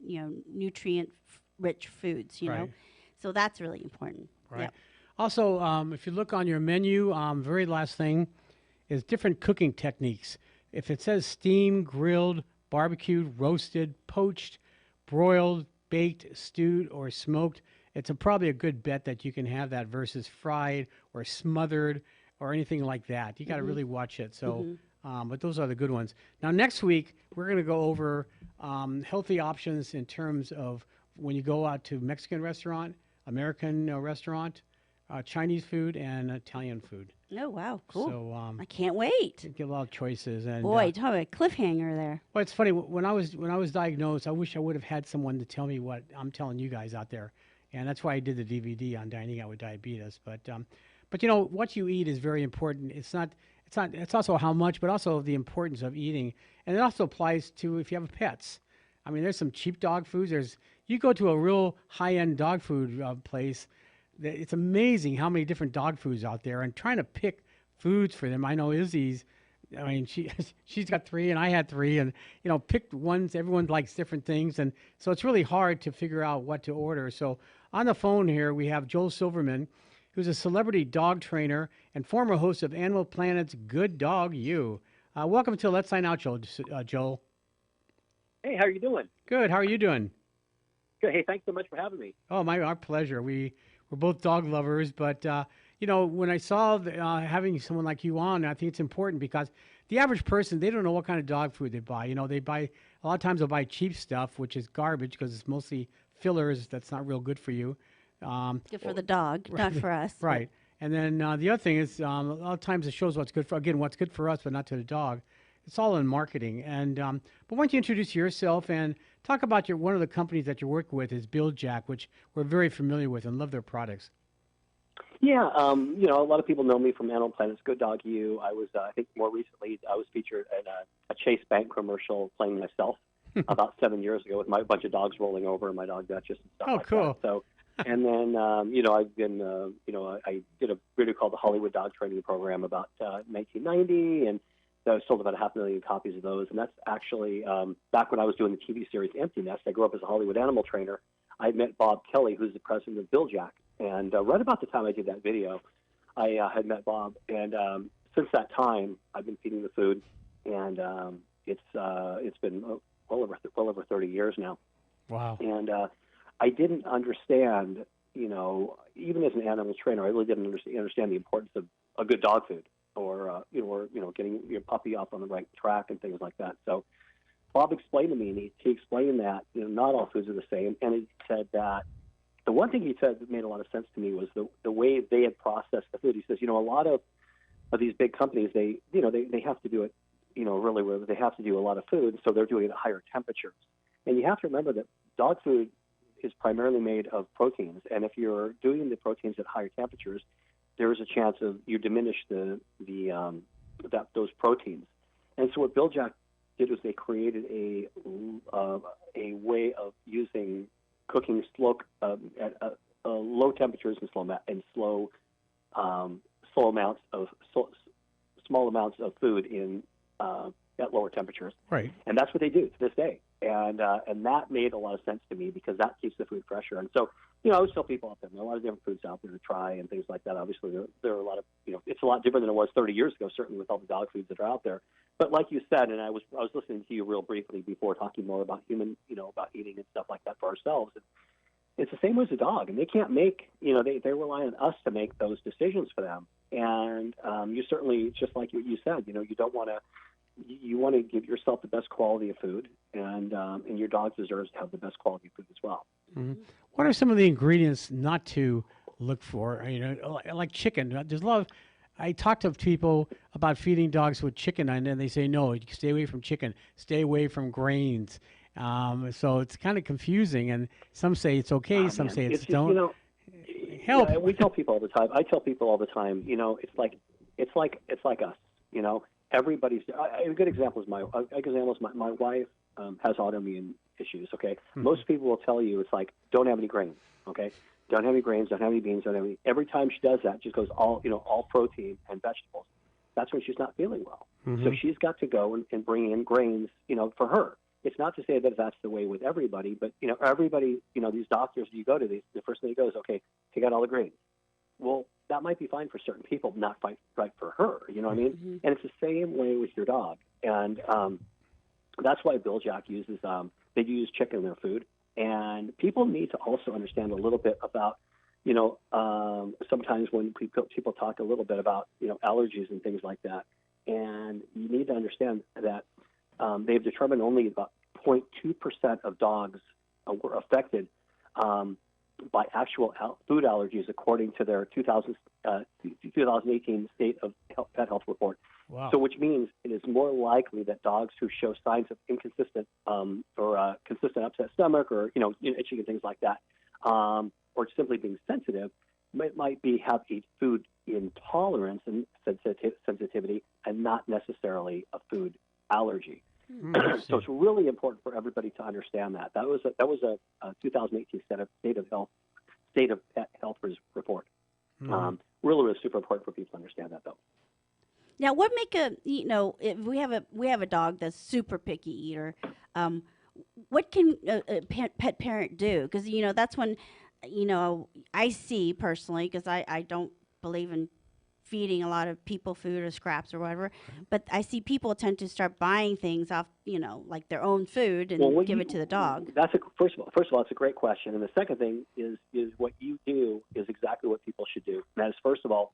nutrient rich foods, know. So that's really important. Right. Yep. Also, if you look on your menu, very last thing is different cooking techniques. If it says steamed, grilled, barbecued, roasted, poached, broiled, baked, stewed, or smoked, it's probably a good bet that you can have that versus fried or smothered or anything like that. You got to really watch it. So, but those are the good ones. Now, next week, we're going to go over healthy options in terms of when you go out to Mexican restaurant, American restaurant, Chinese food, and Italian food. Oh, wow. Cool. So I can't wait. Get a lot of choices. And boy, talk about a cliffhanger there. Well, it's funny. When I was diagnosed, I wish I would have had someone to tell me what I'm telling you guys out there. And that's why I did the DVD on dining out with diabetes. But what you eat is very important. It's also how much, but also the importance of eating. And it also applies to if you have pets. I mean, there's some cheap dog foods. You go to a real high-end dog food place. It's amazing how many different dog foods out there, and trying to pick foods for them. I know Izzy's. I mean, she's got 3, and I had 3, and picked ones. Everyone likes different things, and so it's really hard to figure out what to order. So on the phone here we have Joel Silverman, who's a celebrity dog trainer and former host of Animal Planet's Good Dog You. Welcome to Let's Sign Out, Joel. Hey, how are you doing? Good. How are you doing? Good. Hey, thanks so much for having me. Oh, our pleasure. We're both dog lovers, but when I saw having someone like you on, I think it's important because the average person, they don't know what kind of dog food they buy. They buy a lot of times they'll buy cheap stuff, which is garbage because it's mostly fillers that's not real good for you. Good for the dog, not for us. Right. And then the other thing is a lot of times it shows what's good for us, but not to the dog. It's all in marketing. And but why don't you introduce yourself and talk about one of the companies that you work with is Build Jack, which we're very familiar with and love their products. Yeah, a lot of people know me from Animal Planet's Good Dog You. I was, I think more recently, I was featured in a Chase Bank commercial playing myself about 7 years ago with my bunch of dogs rolling over and my dog Duchess and stuff like cool. that. So, and then, I've been, I did a video called the Hollywood Dog Training Program about 1990, and I sold about 500,000 copies of those. And that's actually back when I was doing the TV series Empty Nest. I grew up as a Hollywood animal trainer. I met Bob Kelly, who's the president of Bill Jack. And right about the time I did that video, I had met Bob. And since that time, I've been feeding the food, and it's been well over 30 years now. Wow. And I didn't understand, even as an animal trainer, I really didn't understand the importance of a good dog food, or getting your puppy off on the right track and things like that. So Bob explained to me, and he explained that not all foods are the same, and he said that the one thing he said that made a lot of sense to me was the way they had processed the food. He says, a lot of these big companies, they have to do it, really where they have to do a lot of food, so they're doing it at higher temperatures. And you have to remember that dog food is primarily made of proteins, and if you're doing the proteins at higher temperatures, there is a chance of you diminish those proteins. And so what Bill Jack did was they created a way of using cooking slow at low temperatures and small amounts of food in at lower temperatures. Right. And that's what they do to this day. And that made a lot of sense to me because that keeps the food fresher. And so, I always tell people out there, there are a lot of different foods out there to try and things like that. Obviously, there are a lot of, it's a lot different than it was 30 years ago, certainly with all the dog foods that are out there. But like you said, and I was listening to you real briefly before talking more about about eating and stuff like that for ourselves. And it's the same way as a dog, and they can't make, they rely on us to make those decisions for them. And you certainly, just like what you said, you don't want to. You want to give yourself the best quality of food, and your dog deserves to have the best quality of food as well. Mm-hmm. What are some of the ingredients not to look for? Like chicken. There's a lot of. I talk to people about feeding dogs with chicken, and then they say no, stay away from chicken, stay away from grains. So it's kind of confusing, and some say it's okay, some say it's don't. Help. Yeah, we tell people all the time. I tell people all the time. It's like us. Everybody's a good example is my wife has autoimmune issues. Okay, most people will tell you it's like don't have any grains. Okay, don't have any grains, don't have any beans, don't have any. Every time she does that, she goes all protein and vegetables. That's when she's not feeling well. Mm-hmm. So she's got to go and bring in grains. For her, it's not to say that that's the way with everybody, but everybody. These doctors you go to, the first thing he goes, okay, take out all the grains. Well, that might be fine for certain people, not right for her. You know what I mean? Mm-hmm. And it's the same way with your dog. And that's why Bill Jack uses, they use chicken in their food. And people need to also understand a little bit about, sometimes when people talk a little bit about, allergies and things like that. And you need to understand that they've determined only about 0.2% of dogs were affected by actual food allergies, according to their 2018 State of Pet Health Report. Wow. So, which means it is more likely that dogs who show signs of inconsistent or consistent upset stomach, or itching and things like that, or simply being sensitive, might have a food intolerance and sensitivity, and not necessarily a food allergy. So it's really important for everybody to understand that. That was a 2018 State of Pet Health report. Really super important for people to understand that, though. Now, what make if we have a dog that's super picky eater, what can a pet parent do? Because that's when I see personally, because I don't believe in feeding a lot of people food or scraps or whatever, but I see people tend to start buying things off, like their own food and give it to the dog. First of all, it's a great question. And the second thing is what you do is exactly what people should do. And that is, first of all,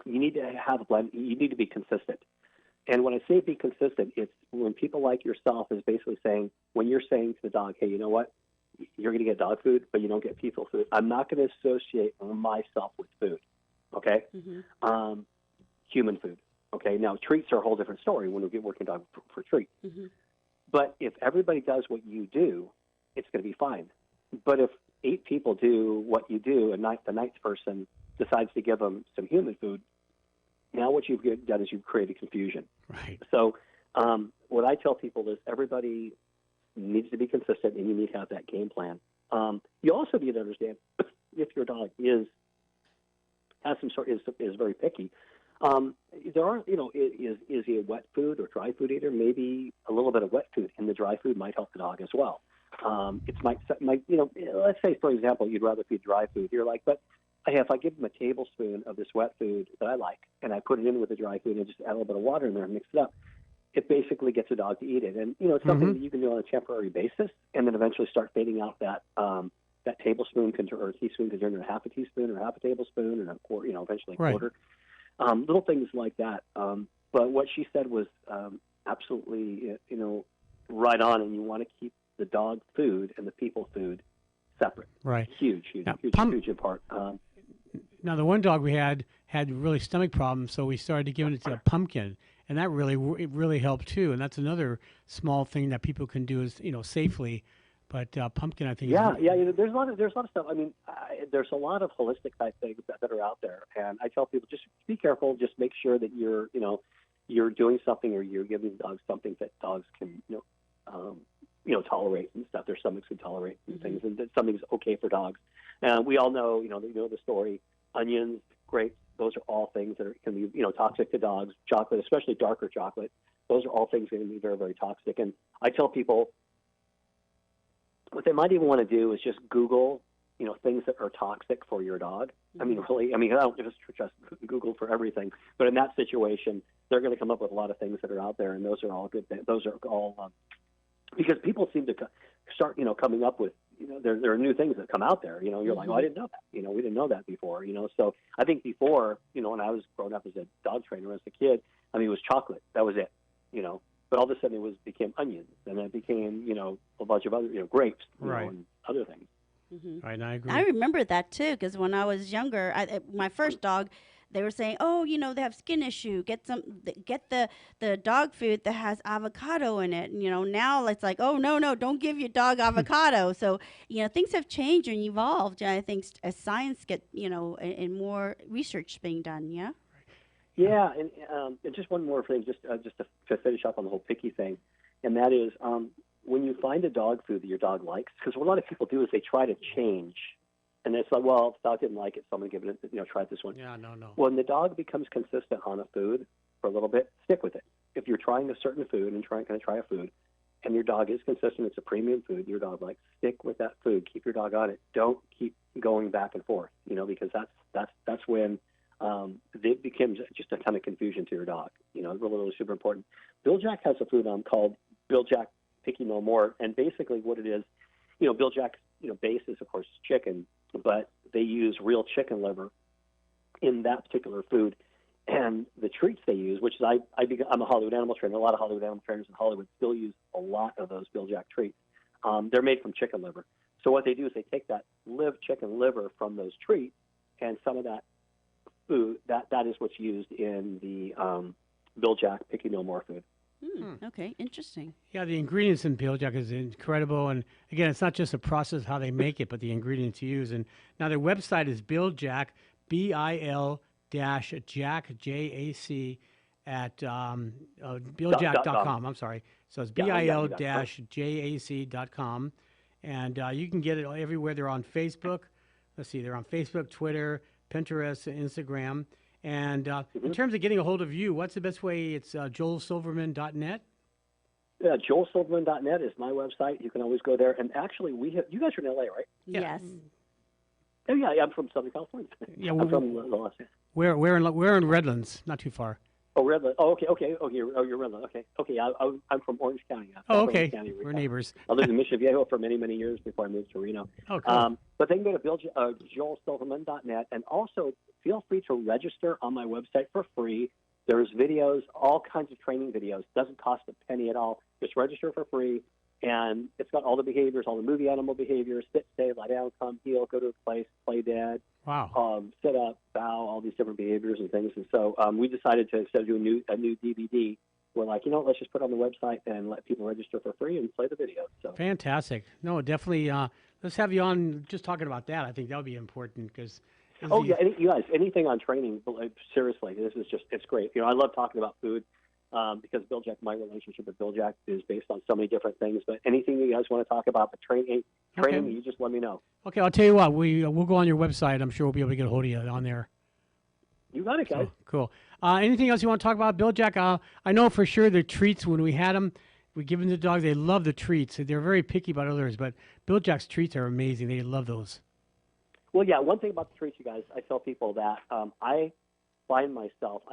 you need to have a blend. You need to be consistent. And when I say be consistent, it's when people like yourself is basically saying, when you're saying to the dog, hey, you know what? You're going to get dog food, but you don't get people food. I'm not going to associate myself with food. Okay? Mm-hmm. Human food. Okay? Now, treats are a whole different story when we get working dog for treats. Mm-hmm. But if everybody does what you do, it's going to be fine. But if 8 people do what you do and the ninth person decides to give them some human food, now what you've done is you've created confusion. Right. So what I tell people is everybody needs to be consistent, and you need to have that game plan. You also need to understand if your dog is very picky. There are, is he a wet food or dry food eater? Maybe a little bit of wet food in the dry food might help the dog as well. Let's say, for example, you'd rather feed dry food. You're like, but if I give him a tablespoon of this wet food that I like, and I put it in with the dry food and just add a little bit of water in there and mix it up, it basically gets the dog to eat it. And, it's something that you can do on a temporary basis, and then eventually start fading out that tablespoon or teaspoon container, a half a teaspoon or half a tablespoon, and a quarter, eventually a quarter. Little things like that. But what she said was absolutely, right on, and you want to keep the dog food and the people food separate. Right. Huge part. Now, the one dog we had really stomach problems, so we started giving it to a pumpkin, and that really helped too. And that's another small thing that people can do is safely. But pumpkin, I think. There's a lot of stuff. I mean, there's a lot of holistic type things that are out there, and I tell people just be careful. Just make sure that you're doing something, or you're giving dogs something that dogs can tolerate and stuff. Their stomachs can tolerate and things, and that something's okay for dogs. And we all know, the story. Onions, grapes, those are all things that can be, toxic to dogs. Chocolate, especially darker chocolate, those are all things that can be very, very toxic. And I tell people what they might even want to do is just Google, things that are toxic for your dog. I mean, really, I don't just Google for everything, but in that situation, they're going to come up with a lot of things that are out there, and those are all good things. Those are all because people seem to start, coming up with, there are new things that come out there. You're like, oh, I didn't know that. We didn't know that before. So I think before, when I was growing up as a dog trainer as a kid, it was chocolate. That was it. But all of a sudden it became onions, and it became, a bunch of other, grapes, and other things. Mm-hmm. Right, I agree. I remember that too, because when I was younger, my first dog, they were saying, oh, they have skin issue. Get the dog food that has avocado in it. And, now it's like, oh, no, don't give your dog avocado. So, things have changed and evolved. And I think as science get, and more research being done, yeah. Yeah, and just one more thing, just to finish up on the whole picky thing, and that is when you find a dog food that your dog likes, because what a lot of people do is they try to change, and it's like, well, if the dog didn't like it, so I'm going to give it, try this one. Yeah, no. When the dog becomes consistent on a food for a little bit, stick with it. If you're trying a certain food and going to try a food, and your dog is consistent, it's a premium food, your dog likes, stick with that food. Keep your dog on it. Don't keep going back and forth, because that's when it becomes just a ton of confusion to your dog. Really super important. Bill Jack has a food called Bill Jack Picky No More, and basically what it is, Bill Jack's base is of course chicken, but they use real chicken liver in that particular food, and the treats they use, which is I'm a Hollywood animal trainer. A lot of Hollywood animal trainers in Hollywood still use a lot of those Bill Jack treats. They're made from chicken liver. So what they do is they take that chicken liver from those treats, and some of that food, that is what's used in the Bill Jack Picky No More food. Okay, interesting. Yeah, the ingredients in Bill Jack is incredible, and again, it's not just a process how they make it, but the ingredients used. And now their website is Bill Jack, BIL-Jack, JAC at BillJack.com. I'm sorry. So it's BIL-JAC.com, and you can get it everywhere. They're on Facebook. Let's see, they're on Facebook, Twitter, Pinterest, Instagram. And in terms of getting a hold of you, what's the best way? It's joelsilverman.net? Yeah, joelsilverman.net is my website. You can always go there. And actually, you guys are in L.A., right? Yes. Oh, yeah, I'm from Southern California. Yeah, I'm from Los Angeles. We're in Redlands, not too far. Oh, Redlands. Oh, okay. You're Redlands. Okay. I'm from Orange County. Oh, okay. Orange County, we're neighbors. I lived in Mission Viejo for many, many years before I moved to Reno. Oh, cool. But they can go to joelsilverman.net, and also feel free to register on my website for free. There's videos, all kinds of training videos. Doesn't cost a penny at all. Just register for free, and it's got all the behaviors, all the movie animal behaviors: sit, stay, lie down, come, heel, go to a place, play dead. Wow. Sit up, bow, all these different behaviors and things. And so we decided to, instead of doing a new DVD, we're like, let's just put it on the website and let people register for free and play the videos. So fantastic. No, definitely. Let's have you on just talking about that. I think that would be important because Oh yeah, you guys, anything on training? Seriously, this is it's great. I love talking about food because Bill Jack, my relationship with Bill Jack is based on so many different things. But anything you guys want to talk about, the training, you just let me know. Okay, I'll tell you what. We'll go on your website. I'm sure we'll be able to get a hold of you on there. You got it, guys. So, cool. Anything else you want to talk about, Bill Jack? I know for sure the treats when we had them. We give them to the dogs. They love the treats. They're very picky about others, but Bill Jack's treats are amazing. They love those. Well, yeah. One thing about the treats, you guys, I tell people that I find myself,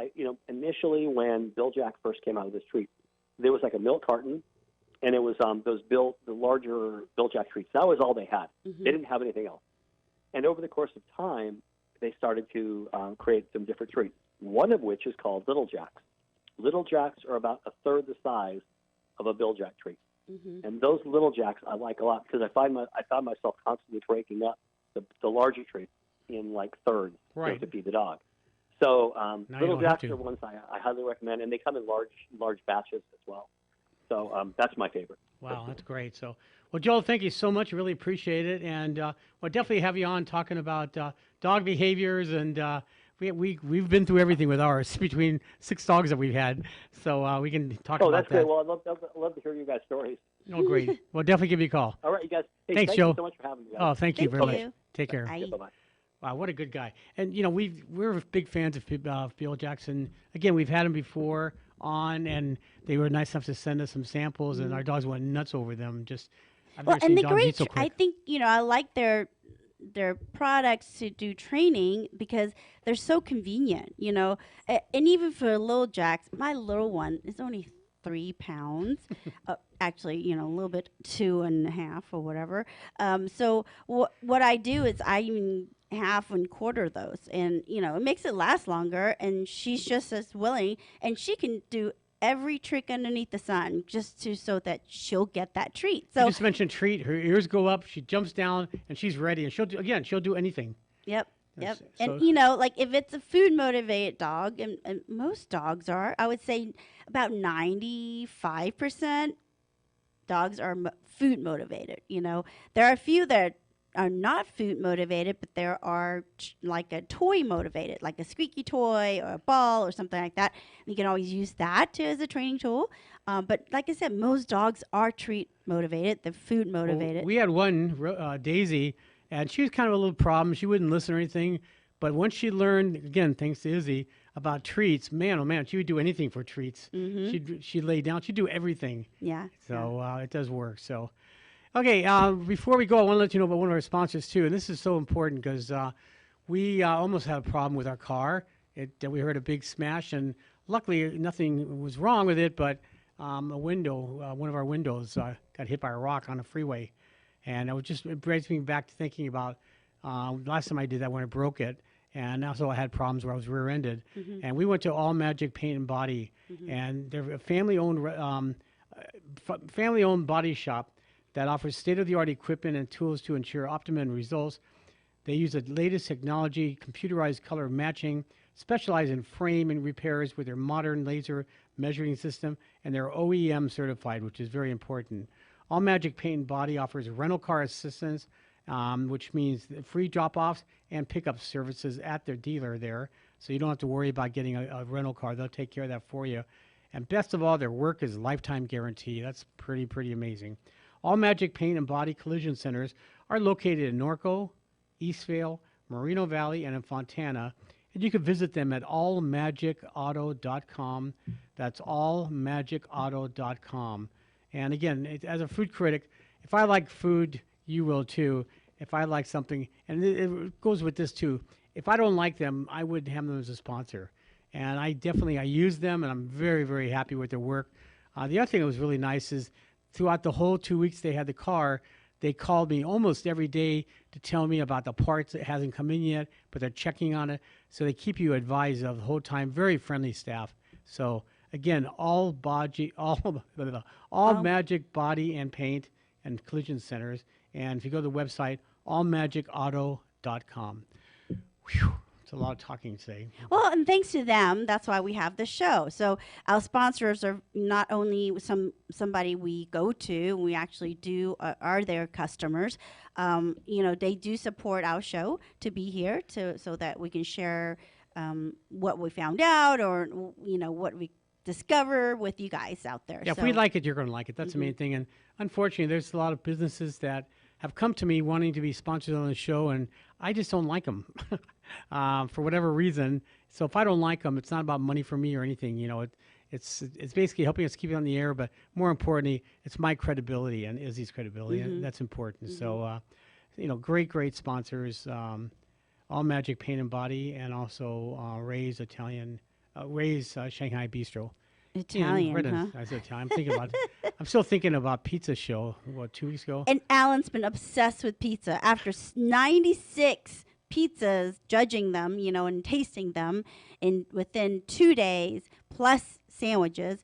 initially when Bill Jack first came out with his treats, there was like a milk carton, and it was the larger Bill Jack treats. That was all they had. Mm-hmm. They didn't have anything else. And over the course of time, they started to create some different treats. One of which is called Little Jacks. Little Jacks are about a third the size of a Bill Jack treat. Mm-hmm. And those Little Jacks I like a lot because I found myself constantly breaking up the larger treats in like thirds to feed the dog. So Little Jacks are ones I highly recommend, and they come in large batches as well. So that's my favorite. Wow, that's great. So, well, Joel, thank you so much. Really appreciate it, and we'll definitely have you on talking about dog behaviors, and we've been through everything with ours between 6 dogs that we've had, so we can talk about that. Oh, that's great. Well, I'd love to hear you guys' stories. Oh, great. Well, definitely give you a call. All right, you guys. Hey, thanks, thank Joe. you so much for having me, guys. Oh, thank you very much. Take care. Bye. Bye-bye. Wow, what a good guy. And, we're big fans of Bill Jackson. Again, we've had him before on, and they were nice enough to send us some samples, and our dogs went nuts over them. I've never seen dogs eat so quick. I think, I like their products to do training because they're so convenient, and even for Little Jacks, my little one is only 3 pounds, actually, a little bit 2.5 or whatever. So what I do is I even half and quarter those, and it makes it last longer, and she's just as willing, and she can do every trick underneath the sun so that she'll get that treat. So you just mentioned treat. Her ears go up, she jumps down, and she's ready, and she'll do anything. Yep. And like if it's a food motivated dog, and most dogs are, I would say about 95% dogs are food motivated. There are a few that are not food motivated, but there are like a toy motivated, like a squeaky toy or a ball or something like that. You can always use that as a training tool. But like I said, most dogs are treat motivated. They're food motivated. Well, we had one, Daisy, and she was kind of a little problem. She wouldn't listen or anything. But once she learned, again, thanks to Izzy, about treats, man, oh man, she would do anything for treats. Mm-hmm. She'd lay down. She'd do everything. Yeah. So it does work. So, okay, before we go, I want to let you know about one of our sponsors, too. And this is so important because we almost had a problem with our car. We heard a big smash, and luckily nothing was wrong with it, but one of our windows got hit by a rock on a freeway. And it brings me back to thinking about last time I did that when I broke it. And also I had problems where I was rear-ended. Mm-hmm. And we went to All Magic Paint and Body. Mm-hmm. And they're a family-owned body shop that offers state-of-the-art equipment and tools to ensure optimum results. They use the latest technology, computerized color matching, specialize in frame and repairs with their modern laser measuring system, and they're OEM certified, which is very important. All Magic Paint and Body offers rental car assistance, which means free drop-offs and pickup services at their dealer there. So you don't have to worry about getting a rental car. They'll take care of that for you. And best of all, their work is lifetime guarantee. That's pretty amazing. All Magic Paint and Body collision centers are located in Norco, Eastvale, Moreno Valley, and in Fontana. And you can visit them at allmagicauto.com. That's allmagicauto.com. And again, as a food critic, if I like food, you will too. If I like something, and it goes with this too, if I don't like them, I would have them as a sponsor. And I use them, and I'm very, very happy with their work. The other thing that was really nice is throughout the whole 2 weeks they had the car, they called me almost every day to tell me about the parts that hasn't come in yet, but they're checking on it. So they keep you advised of the whole time. Very friendly staff. So again, all Magic Body and Paint and Collision Centers. And if you go to the website, allmagicauto.com. Whew. It's a lot of talking today. Well, and thanks to them, that's why we have the show. So our sponsors are not only somebody we go to, we actually do are their customers. They do support our show to be here so that we can share what we found out or what we discover with you guys out there. Yeah, if we like it, you're going to like it. That's the main thing. And unfortunately, there's a lot of businesses that have come to me wanting to be sponsored on the show, and I just don't like them for whatever reason. So if I don't like them, it's not about money for me or anything. It's basically helping us keep it on the air, but more importantly, it's my credibility and Izzy's credibility, and that's important. So, great sponsors, All Magic Paint and Body, and also Ray's Shanghai Bistro. Italian, huh? I said Italian. I'm still thinking about pizza show. 2 weeks ago? And Alan's been obsessed with pizza. After 96 pizzas, judging them, and tasting them, within 2 days plus sandwiches,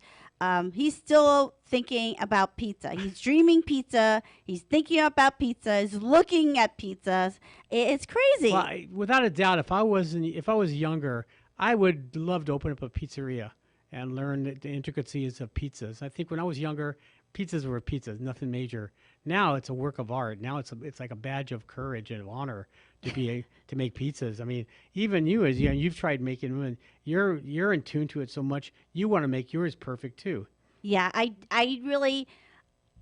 he's still thinking about pizza. He's dreaming pizza. He's thinking about pizza. He's looking at pizzas. It's crazy. Well, without a doubt, if I was younger, I would love to open up a pizzeria and learn the intricacies of pizzas. I think when I was younger, pizzas were pizzas, nothing major. Now it's a work of art. Now it's like a badge of courage and of honor to make pizzas. I mean, even you, as you've tried making them, you're in tune to it so much. You want to make yours perfect too. Yeah, I really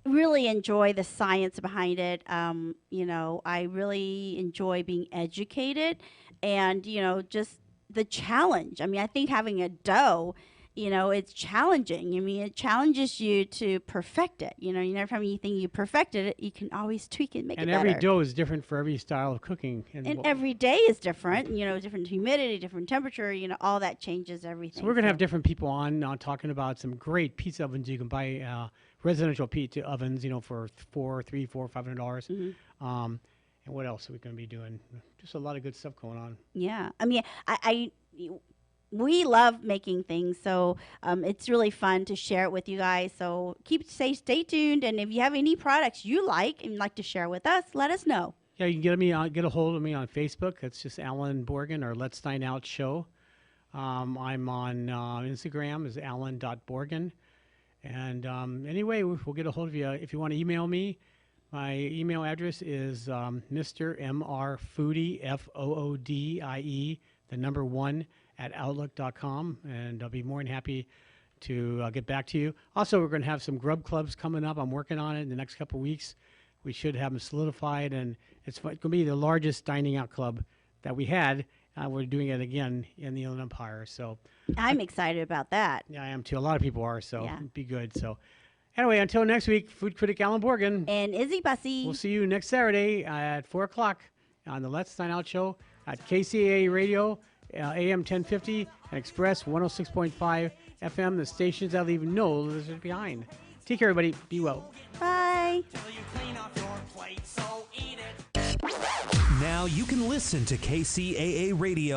enjoy the science behind it. I really enjoy being educated, and just the challenge. I mean, I think having a dough, it's challenging. I mean, it challenges you to perfect it. Every time you think you perfected it, you can always tweak it, make it better. And every dough is different for every style of cooking. And every day is different. Different humidity, different temperature. All that changes everything. So we're going to have different people on talking about some great pizza ovens. You can buy residential pizza ovens, for $400, $500. And what else are we going to be doing? Just a lot of good stuff going on. Yeah. I mean, we love making things, so it's really fun to share it with you guys. So stay tuned, and if you have any products you like and like to share with us, let us know. Yeah, you can get a hold of me on Facebook. It's just Allan Borgen or Let's Dine Out Show. I'm on Instagram as Allan.Borgen. And anyway, we'll get a hold of you. If you want to email me, my email address is Mr. M.R. Foodie, Foodie, the number 1 at Outlook.com, and I'll be more than happy to get back to you. Also, we're going to have some grub clubs coming up. I'm working on it in the next couple of weeks. We should have them solidified, and it's going to be the largest dining out club that we had. We're doing it again in the Inland Empire. So I'm excited about that. Yeah, I am too. A lot of people are, so Yeah. Be good. So anyway, until next week, food critic Allan Borgen. And Izzy Bussy. We'll see you next Saturday at 4 o'clock on the Let's Dine Out Show at KCAA Radio, AM 1050, and Express 106.5 FM, the stations that leave no lizard behind. Take care, everybody. Be well. Bye. Now you can listen to KCAA Radio